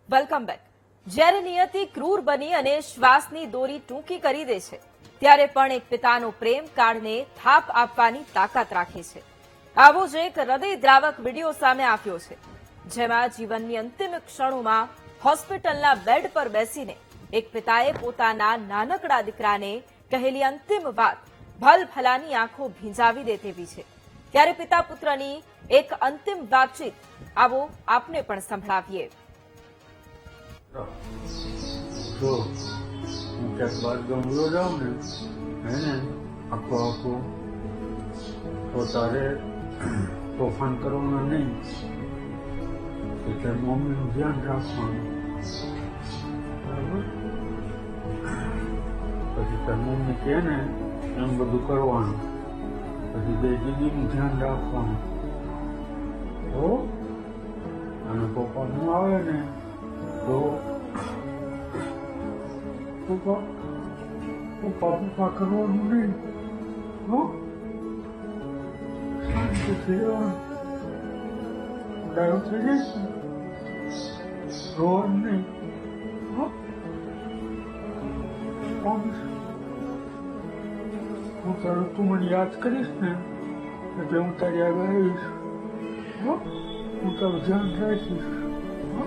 Welcome back. જ્યારે નિયતિ ક્રૂર બની અને શ્વાસની દોરી ટૂંકી કરી દે છે ત્યારે પણ એક પિતાનો પ્રેમ કાળને થાપ આપવાની તાકાત રાખે છે. આવો જ એક હૃદયદ્રાવક વિડીયો સામે આવ્યો છે, જેમાં જીવનની અંતિમ ક્ષણોમાં હોસ્પિટલના બેડ પર બેસીને એક પિતાએ પોતાના નાનકડા દીકરાને કહેલી અંતિમ વાત ભલભલાની આંખો ભીંજાવી દે તેવી છે. ત્યારે પિતા પુત્રની એક અંતિમ વાતચીત આવો આપને પણ સંભળાવીએ. જો હું ક્યાંક બાર ગમલો જાઉં ને હે ને આખો તો તારે તોફાન કરવાનું નહીં, એટલે મમ્મીનું ધ્યાન રાખવાનું, બરાબર? પછી તાર મમ્મી કહે ને એમ બધું કરવાનું, પછી બે દીદીનું ધ્યાન રાખવાનું હો. અને પપ્પા હું આવે ને તો પપ્પા કરવાનું નહીં હો. શાંતિથી રહેવાનું, ડાયો થઈ જઈશ રોવાનું નહીં હો. હું તારું તું મને યાદ કરીશ ને એટલે હું તારી આગળ આવીશ હો. હું તારું ધ્યાન રાખીશ હો.